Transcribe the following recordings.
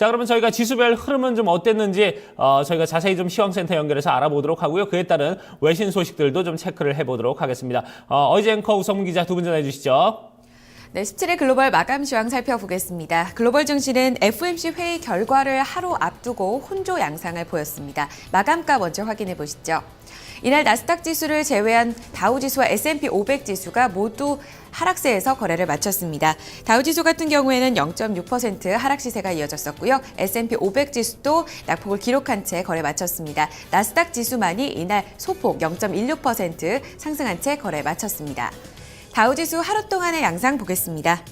자, 그러면 저희가 지수별 흐름은 좀 어땠는지 저희가 자세히 좀 시황센터 연결해서 알아보도록 하고요. 그에 따른 외신 소식들도 좀 체크를 해보도록 하겠습니다. 어이제 앵커 우성문 기자 두 분 전해 주시죠. 네, 17일 글로벌 마감 시황 살펴보겠습니다. 글로벌 증시는 FOMC 회의 결과를 하루 앞두고 혼조 양상을 보였습니다. 마감가 먼저 확인해 보시죠. 이날 나스닥 지수를 제외한 다우지수와 S&P 500 지수가 모두 하락세에서 거래를 마쳤습니다. 다우지수 같은 경우에는 0.6% 하락 시세가 이어졌었고요. S&P 500 지수도 낙폭을 기록한 채 거래 마쳤습니다. 나스닥 지수만이 이날 소폭 0.16% 상승한 채 거래 마쳤습니다. 다우지수 하루 동안의 양상 보겠습니다.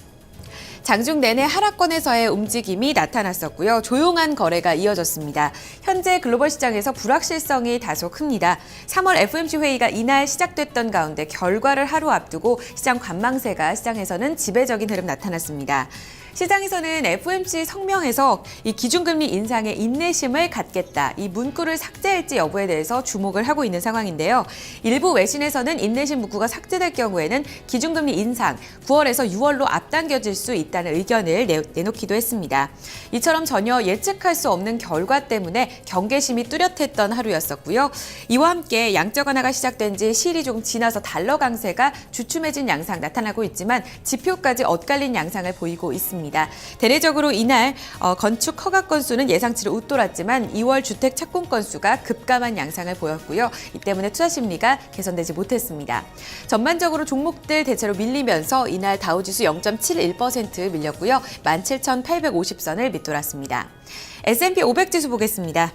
장중 내내 하락권에서의 움직임이 나타났었고요. 조용한 거래가 이어졌습니다. 현재 글로벌 시장에서 불확실성이 다소 큽니다. 3월 FOMC 회의가 이날 시작됐던 가운데 결과를 하루 앞두고 시장 관망세가 시장에서는 지배적인 흐름 나타났습니다. 시장에서는 FOMC 성명에서 이 기준금리 인상에 인내심을 갖겠다, 이 문구를 삭제할지 여부에 대해서 주목을 하고 있는 상황인데요. 일부 외신에서는 인내심 문구가 삭제될 경우에는 기준금리 인상 9월에서 6월로 앞당겨질 수 있다는 의견을 내놓기도 했습니다. 이처럼 전혀 예측할 수 없는 결과 때문에 경계심이 뚜렷했던 하루였었고요. 이와 함께 양적 완화가 시작된 지 시일이 조금 지나서 달러 강세가 주춤해진 양상 나타나고 있지만 지표까지 엇갈린 양상을 보이고 있습니다. 대내적으로 이날 건축 허가 건수는 예상치를 웃돌았지만 2월 주택 착공 건수가 급감한 양상을 보였고요. 이 때문에 투자 심리가 개선되지 못했습니다. 전반적으로 종목들 대체로 밀리면서 이날 다우지수 0.71% 밀렸고요. 17,850선을 밑돌았습니다. S&P 500 지수 보겠습니다.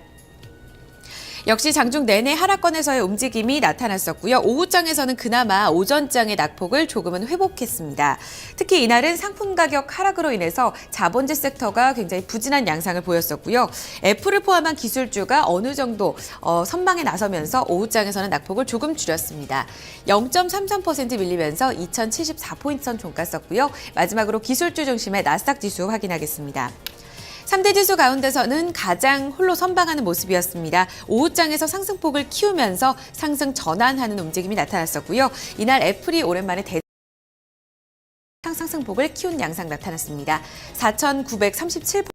역시 장중 내내 하락권에서의 움직임이 나타났었고요. 오후장에서는 그나마 오전장의 낙폭을 조금은 회복했습니다. 특히 이날은 상품 가격 하락으로 인해서 자본재 섹터가 굉장히 부진한 양상을 보였었고요. 애플을 포함한 기술주가 어느 정도 선방에 나서면서 오후장에서는 낙폭을 조금 줄였습니다. 0.33% 밀리면서 2074포인트선 종가였고요. 마지막으로 기술주 중심의 나스닥 지수 확인하겠습니다. 3대 지수 가운데서는 가장 홀로 선방하는 모습이었습니다. 오후장에서 상승폭을 키우면서 상승 전환하는 움직임이 나타났었고요. 이날 애플이 오랜만에 상승폭을 키운 양상 나타났습니다. 4,937포인트.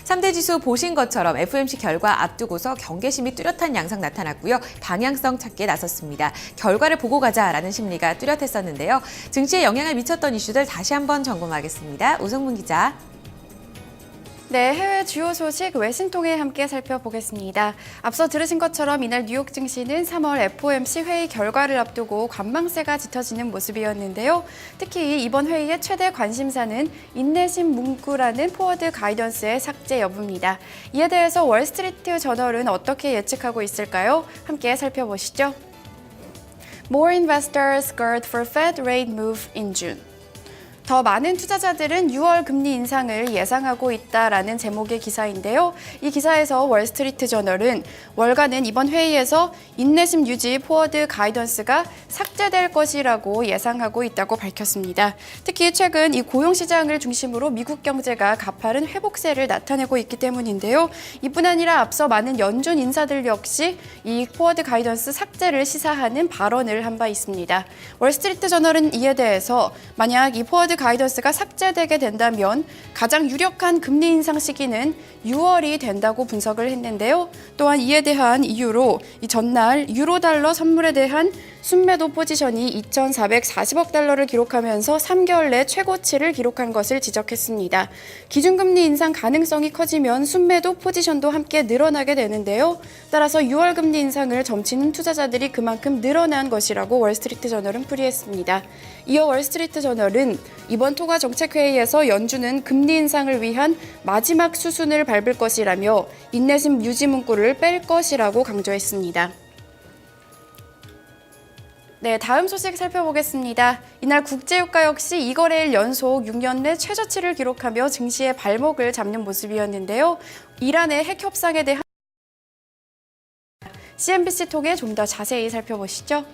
3대 지수 보신 것처럼 FOMC 결과 앞두고서 경계심이 뚜렷한 양상 나타났고요. 방향성 찾기에 나섰습니다. 결과를 보고 가자라는 심리가 뚜렷했었는데요. 증시에 영향을 미쳤던 이슈들 다시 한번 점검하겠습니다. 우성문 기자. 네, 해외 주요 소식 외신 통해 함께 살펴보겠습니다. 앞서 들으신 것처럼 이날 뉴욕 증시는 3월 FOMC 회의 결과를 앞두고 관망세가 짙어지는 모습이었는데요. 특히 이번 회의의 최대 관심사는 인내심 문구라는 포워드 가이던스의 삭제 여부입니다. 이에 대해서 월스트리트 저널은 어떻게 예측하고 있을까요? 함께 살펴보시죠. More investors scared for Fed rate move in June. 더 많은 투자자들은 6월 금리 인상을 예상하고 있다라는 제목의 기사인데요. 이 기사에서 월스트리트 저널은 월가는 이번 회의에서 인내심 유지 포워드 가이던스가 삭제될 것이라고 예상하고 있다고 밝혔습니다. 특히 최근 이 고용시장을 중심으로 미국 경제가 가파른 회복세를 나타내고 있기 때문인데요. 이뿐 아니라 앞서 많은 연준 인사들 역시 이 포워드 가이던스 삭제를 시사하는 발언을 한 바 있습니다. 월스트리트 저널은 이에 대해서 만약 이 포워드 가이던스가 삭제되게 된다면 가장 유력한 금리 인상 시기는 6월이 된다고 분석을 했는데요. 또한 이에 대한 이유로 이 전날 유로달러 선물에 대한 순매도 포지션이 2,440억 달러를 기록하면서 3개월 내 최고치를 기록한 것을 지적했습니다. 기준금리 인상 가능성이 커지면 순매도 포지션도 함께 늘어나게 되는데요. 따라서 6월 금리 인상을 점치는 투자자들이 그만큼 늘어난 것이라고 월스트리트 저널은 풀이했습니다. 이어 월스트리트 저널은 이번 통화 정책회의에서 연준은 금리 인상을 위한 마지막 수순을 밟을 것이라며 인내심 유지 문구를 뺄 것이라고 강조했습니다. 네, 다음 소식 살펴보겠습니다. 이날 국제유가 역시 2거래일 연속 6년 내 최저치를 기록하며 증시의 발목을 잡는 모습이었는데요. 이란의 핵 협상에 대한 CNBC 통해 좀 더 자세히 살펴보시죠.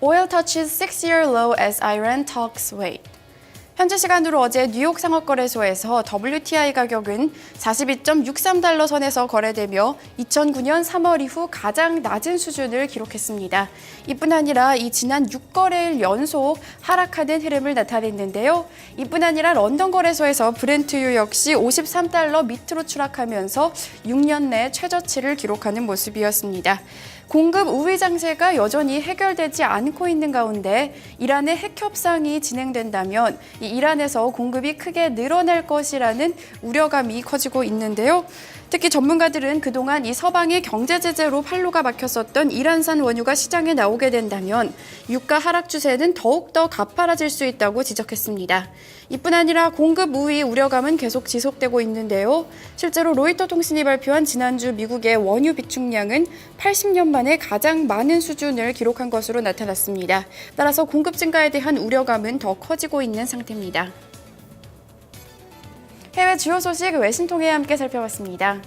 Oil touches 6-year low as Iran talks wait. 현지 시간으로 어제 뉴욕 상업거래소에서 WTI 가격은 42.63달러 선에서 거래되며 2009년 3월 이후 가장 낮은 수준을 기록했습니다. 이뿐 아니라 이 지난 6거래일 연속 하락하는 흐름을 나타냈는데요. 이뿐 아니라 런던 거래소에서 브렌트유 역시 53달러 밑으로 추락하면서 6년 내 최저치를 기록하는 모습이었습니다. 공급 우위 장세가 여전히 해결되지 않고 있는 가운데 이란의 핵 협상이 진행된다면 이 이란에서 공급이 크게 늘어날 것이라는 우려감이 커지고 있는데요. 특히 전문가들은 그동안 이 서방의 경제 제재로 팔로가 막혔었던 이란산 원유가 시장에 나오게 된다면 유가 하락 추세는 더욱더 가파라질 수 있다고 지적했습니다. 이뿐 아니라 공급 우위 우려감은 계속 지속되고 있는데요. 실제로 로이터 통신이 발표한 지난주 미국의 원유 비축량은 80년 만에 가장 많은 수준을 기록한 것으로 나타났습니다. 따라서 공급 증가에 대한 우려감은 더 커지고 있는 상태입니다. 해외 주요 소식 외신 통해 함께 살펴봤습니다.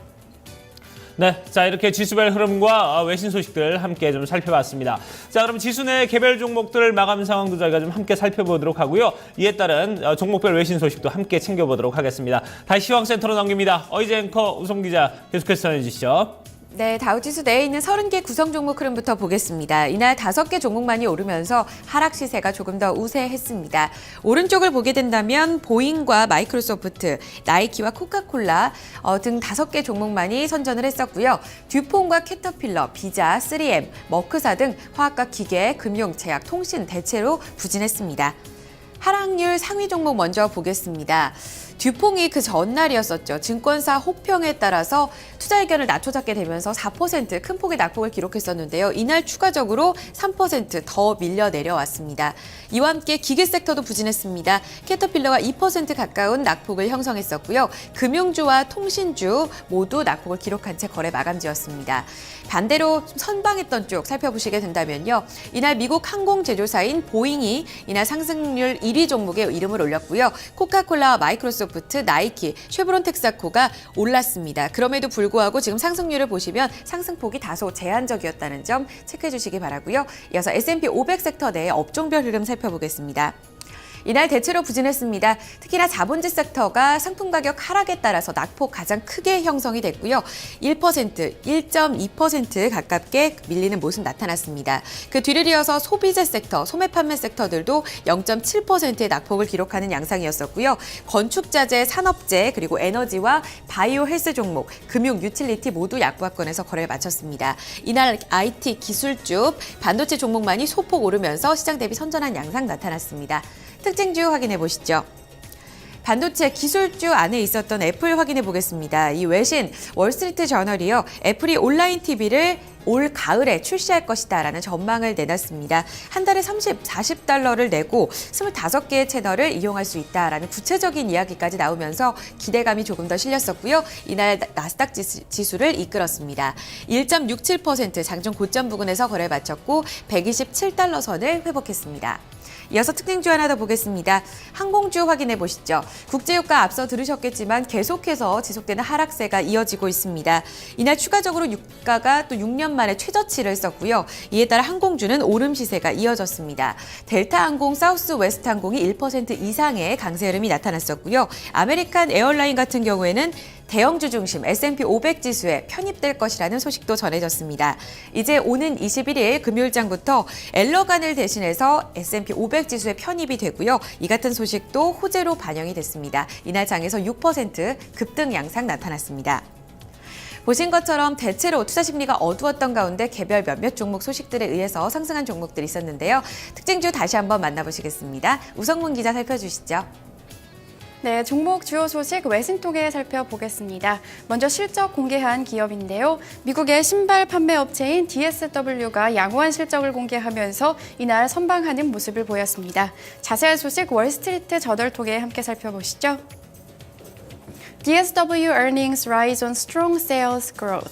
네, 자 이렇게 지수별 흐름과 외신 소식들 함께 좀 살펴봤습니다. 자, 그럼 지수 내 개별 종목들 마감 상황도 저희가 좀 함께 살펴보도록 하고요. 이에 따른 종목별 외신 소식도 함께 챙겨보도록 하겠습니다. 다시 시황센터로 넘깁니다. 어이제 앵커 우성 기자 계속해서 전해주시죠. 네, 다우지수 내에 있는 30개 구성 종목 흐름부터 보겠습니다. 이날 5개 종목만이 오르면서 하락 시세가 조금 더 우세했습니다. 오른쪽을 보게 된다면 보잉과 마이크로소프트, 나이키와 코카콜라 등 5개 종목만이 선전을 했었고요. 듀퐁과 캐터필러, 비자, 3M, 머크사 등 화학과 기계, 금융, 제약, 통신 대체로 부진했습니다. 하락률 상위 종목 먼저 보겠습니다. 듀퐁이 그 전날이었었죠. 증권사 혹평에 따라서 투자 의견을 낮춰잡게 되면서 4% 큰 폭의 낙폭을 기록했었는데요. 이날 추가적으로 3% 더 밀려 내려왔습니다. 이와 함께 기계 섹터도 부진했습니다. 캐터필러가 2% 가까운 낙폭을 형성했었고요. 금융주와 통신주 모두 낙폭을 기록한 채 거래 마감지였습니다. 반대로 선방했던 쪽 살펴보시게 된다면요. 이날 미국 항공 제조사인 보잉이 이날 상승률 1위 종목에 이름을 올렸고요. 코카콜라와 마이크로소프트, 나이키, 쉐브론 텍사코가 올랐습니다. 그럼에도 불구하고 지금 상승률을 보시면 상승폭이 다소 제한적이었다는 점 체크해 주시기 바라고요. 이어서 S&P 500 섹터 내의 업종별 흐름 살펴보겠습니다. 이날 대체로 부진했습니다. 특히나 자본주 섹터가 상품 가격 하락에 따라서 낙폭 가장 크게 형성이 됐고요. 1%, 1.2% 가깝게 밀리는 모습 나타났습니다. 그 뒤를 이어서 소비재 섹터, 소매 판매 섹터들도 0.7%의 낙폭을 기록하는 양상이었었고요. 건축자재, 산업재, 그리고 에너지와 바이오 헬스 종목, 금융, 유틸리티 모두 약보합권에서 거래를 마쳤습니다. 이날 IT, 기술주, 반도체 종목만이 소폭 오르면서 시장 대비 선전한 양상 나타났습니다. 특징주 확인해 보시죠. 반도체 기술주 안에 있었던 애플 확인해 보겠습니다. 이 외신 월스트리트 저널이요. 애플이 온라인 TV를 올 가을에 출시할 것이다라는 전망을 내놨습니다. 한 달에 40달러를 내고 25개의 채널을 이용할 수 있다라는 구체적인 이야기까지 나오면서 기대감이 조금 더 실렸었고요. 이날 나스닥 지수를 이끌었습니다. 1.67% 장중 고점 부근에서 거래를 마쳤고 127달러 선을 회복했습니다. 이어서 특징주 하나 더 보겠습니다. 항공주 확인해 보시죠. 국제유가 앞서 들으셨겠지만 계속해서 지속되는 하락세가 이어지고 있습니다. 이날 추가적으로 유가가 또 6년 만에 최저치를 썼고요. 이에 따라 항공주는 오름 시세가 이어졌습니다. 델타항공, 사우스웨스트항공이 1% 이상의 강세 흐름이 나타났었고요. 아메리칸 에어라인 같은 경우에는 대형주 중심 S&P 500 지수에 편입될 것이라는 소식도 전해졌습니다. 이제 오는 21일 금요일장부터 엘러간을 대신해서 S&P 500 지수에 편입이 되고요. 이 같은 소식도 호재로 반영이 됐습니다. 이날 장에서 6% 급등 양상 나타났습니다. 보신 것처럼 대체로 투자 심리가 어두웠던 가운데 개별 몇몇 종목 소식들에 의해서 상승한 종목들이 있었는데요. 특징주 다시 한번 만나보시겠습니다. 우성문 기자 살펴주시죠. 네, 종목 주요 소식 외신 통해 살펴보겠습니다. 먼저 실적 공개한 기업인데요. 미국의 신발 판매 업체인 DSW가 양호한 실적을 공개하면서 이날 선방하는 모습을 보였습니다. 자세한 소식 월스트리트 저널 통해 함께 살펴보시죠. DSW earnings rise on strong sales growth.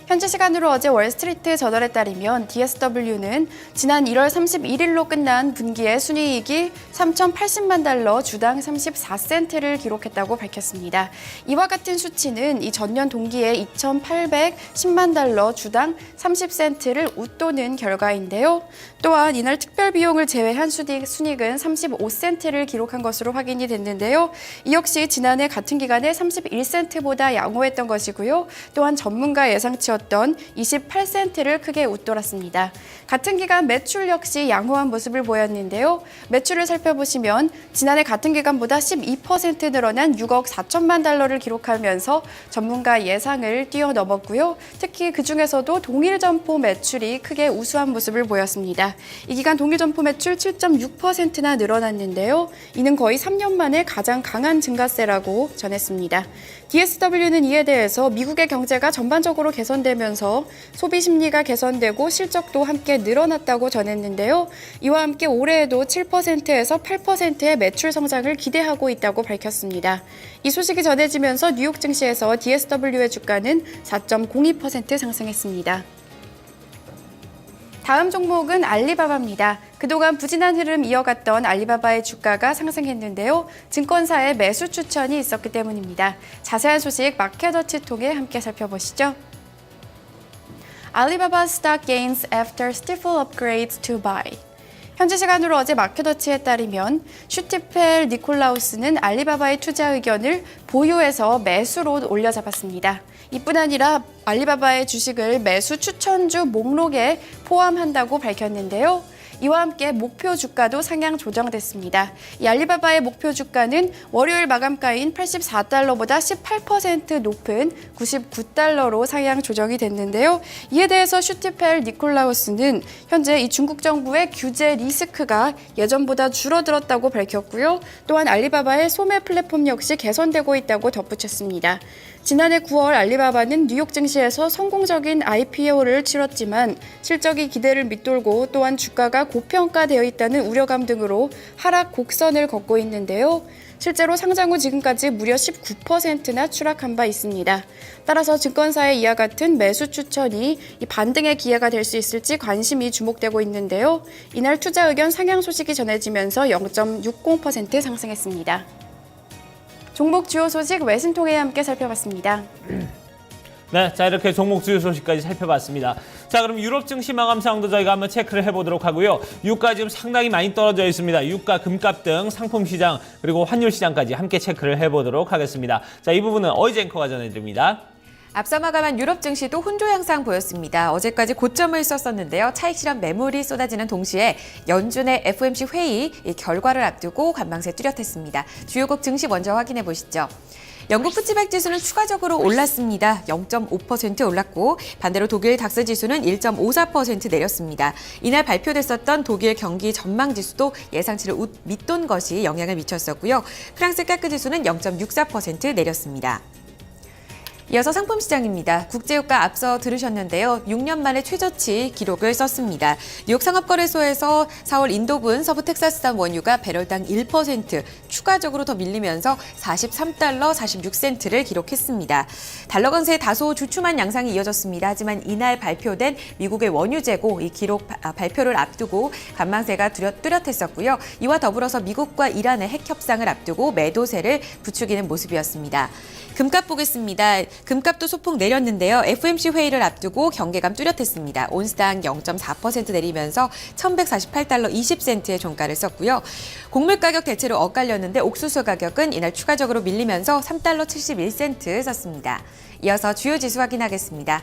현지 시간으로 어제 월스트리트 저널에 따르면 DSW는 지난 1월 31일로 끝난 분기의 순이익이 3,080만 달러 주당 34센트를 기록했다고 밝혔습니다. 이와 같은 수치는 이 전년 동기의 2,810만 달러 주당 30센트를 웃도는 결과인데요. 또한 이날 특별 비용을 제외한 순이익은 35센트를 기록한 것으로 확인이 됐는데요. 이 역시 지난해 같은 기간에 31센트보다 양호했던 것이고요. 또한 전문가 예상치였던 28센트를 크게 웃돌았습니다. 같은 기간 매출 역시 양호한 모습을 보였는데요. 매출을 살펴보시면 지난해 같은 기간보다 12% 늘어난 6억 4천만 달러를 기록하면서 전문가 예상을 뛰어넘었고요. 특히 그중에서도 동일 점포 매출이 크게 우수한 모습을 보였습니다. 이 기간 동일 점포 매출 7.6%나 늘어났는데요. 이는 거의 3년 만에 가장 강한 증가세라고 전했습니다. DSW는 이에 대해서 미국의 경제가 전반적으로 개선되면서 소비 심리가 개선되고 실적도 함께 늘어났다고 전했는데요. 이와 함께 올해에도 7%에서 8%의 매출 성장을 기대하고 있다고 밝혔습니다. 이 소식이 전해지면서 뉴욕 증시에서 DSW의 주가는 4.02% 상승했습니다. 다음 종목은 알리바바입니다. 그동안 부진한 흐름 이어갔던 알리바바의 주가가 상승했는데요. 증권사의 매수 추천이 있었기 때문입니다. 자세한 소식 마켓워치 통해 함께 살펴보시죠. Alibaba stock gains after stifle upgrades to buy. 현지 시간으로 어제 마켓워치에 따르면 슈티펠 니콜라우스는 알리바바의 투자 의견을 보유해서 매수로 올려잡았습니다. 이뿐 아니라 알리바바의 주식을 매수 추천주 목록에 포함한다고 밝혔는데요. 이와 함께 목표 주가도 상향 조정됐습니다. 이 알리바바의 목표 주가는 월요일 마감가인 84달러보다 18% 높은 99달러로 상향 조정이 됐는데요. 이에 대해서 슈티펠 니콜라우스는 현재 이 중국 정부의 규제 리스크가 예전보다 줄어들었다고 밝혔고요. 또한 알리바바의 소매 플랫폼 역시 개선되고 있다고 덧붙였습니다. 지난해 9월 알리바바는 뉴욕 증시에서 성공적인 IPO를 치렀지만 실적이 기대를 밑돌고 또한 주가가 고평가되어 있다는 우려감 등으로 하락 곡선을 걷고 있는데요. 실제로 상장 후 지금까지 무려 19%나 추락한 바 있습니다. 따라서 증권사의 이와 같은 매수 추천이 이 반등의 기회가 될 수 있을지 관심이 주목되고 있는데요. 이날 투자 의견 상향 소식이 전해지면서 0.60% 상승했습니다. 종목 주요 소식 외신 통해 함께 살펴봤습니다. 네, 자 이렇게 종목 주요 소식까지 살펴봤습니다. 자 그럼 유럽 증시 마감 상황도 저희가 한번 체크를 해보도록 하고요. 유가 지금 상당히 많이 떨어져 있습니다. 유가, 금값 등 상품 시장 그리고 환율 시장까지 함께 체크를 해보도록 하겠습니다. 자 이 부분은 어이제 앵커가 전해드립니다. 앞서 마감한 유럽 증시도 혼조 양상 보였습니다. 어제까지 고점을 썼었는데요. 차익 실현 매물이 쏟아지는 동시에 연준의 FOMC 회의 결과를 앞두고 관망세 뚜렷했습니다. 주요국 증시 먼저 확인해 보시죠. 영국 푸치백 지수는 추가적으로 올랐습니다. 0.5% 올랐고 반대로 독일 닥스 지수는 1.54% 내렸습니다. 이날 발표됐었던 독일 경기 전망 지수도 예상치를 밑돈 것이 영향을 미쳤었고요. 프랑스 까크 지수는 0.64% 내렸습니다. 이어서 상품 시장입니다. 국제유가 앞서 들으셨는데요. 6년 만에 최저치 기록을 썼습니다. 뉴욕 상업거래소에서 4월 인도분 서부 텍사스산 원유가 배럴당 1% 추가적으로 더 밀리면서 43달러 46센트를 기록했습니다. 달러 강세에 다소 주춤한 양상이 이어졌습니다. 하지만 이날 발표된 미국의 원유 재고 이 기록 발표를 앞두고 관망세가 뚜렷했었고요. 이와 더불어서 미국과 이란의 핵 협상을 앞두고 매도세를 부추기는 모습이었습니다. 금값 보겠습니다. 금값도 소폭 내렸는데요. FOMC 회의를 앞두고 경계감 뚜렷했습니다. 온스당 0.4% 내리면서 1,148달러 20센트의 종가를 썼고요. 곡물 가격 대체로 엇갈렸는데 옥수수 가격은 이날 추가적으로 밀리면서 3달러 71센트 썼습니다. 이어서 주요 지수 확인하겠습니다.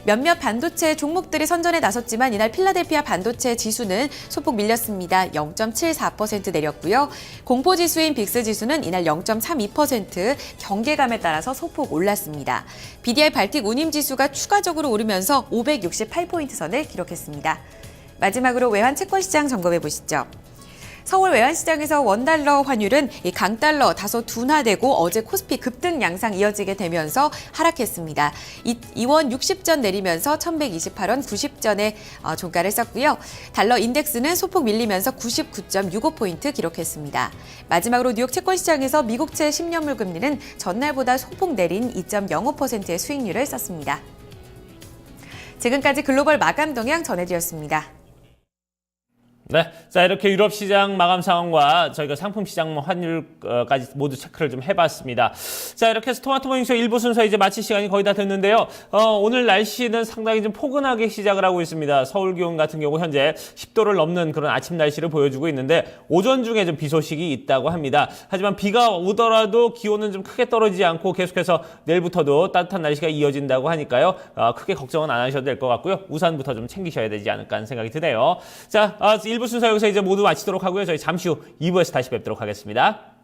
몇몇 반도체 종목들이 선전에 나섰지만 이날 필라델피아 반도체 지수는 소폭 밀렸습니다. 0.74% 내렸고요. 공포지수인 빅스지수는 이날 0.32% 경계감에 따라서 소폭 올랐습니다. BDI 발틱 운임지수가 추가적으로 오르면서 568포인트 선을 기록했습니다. 마지막으로 외환 채권시장 점검해 보시죠. 서울 외환시장에서 원달러 환율은 강달러 다소 둔화되고 어제 코스피 급등 양상 이어지게 되면서 하락했습니다. 2원 60전 내리면서 1128원 90전에 종가를 썼고요. 달러 인덱스는 소폭 밀리면서 99.65포인트 기록했습니다. 마지막으로 뉴욕 채권시장에서 미국채 10년물 금리는 전날보다 소폭 내린 2.05%의 수익률을 썼습니다. 지금까지 글로벌 마감 동향 전해드렸습니다. 네, 자 이렇게 유럽 시장 마감 상황과 저희가 상품 시장 환율까지 모두 체크를 좀 해봤습니다. 자 이렇게 해서 토마토 모닝쇼 1부 순서 이제 마칠 시간이 거의 다 됐는데요. 오늘 날씨는 상당히 좀 포근하게 시작을 하고 있습니다. 서울 기온 같은 경우 현재 10도를 넘는 그런 아침 날씨를 보여주고 있는데 오전 중에 좀 비 소식이 있다고 합니다. 하지만 비가 오더라도 기온은 좀 크게 떨어지지 않고 계속해서 내일부터도 따뜻한 날씨가 이어진다고 하니까요. 크게 걱정은 안 하셔도 될 것 같고요. 우산부터 좀 챙기셔야 되지 않을까 하는 생각이 드네요. 자, 1부 순서 여기서 이제 모두 마치도록 하고요. 저희 잠시 후 2부에서 다시 뵙도록 하겠습니다.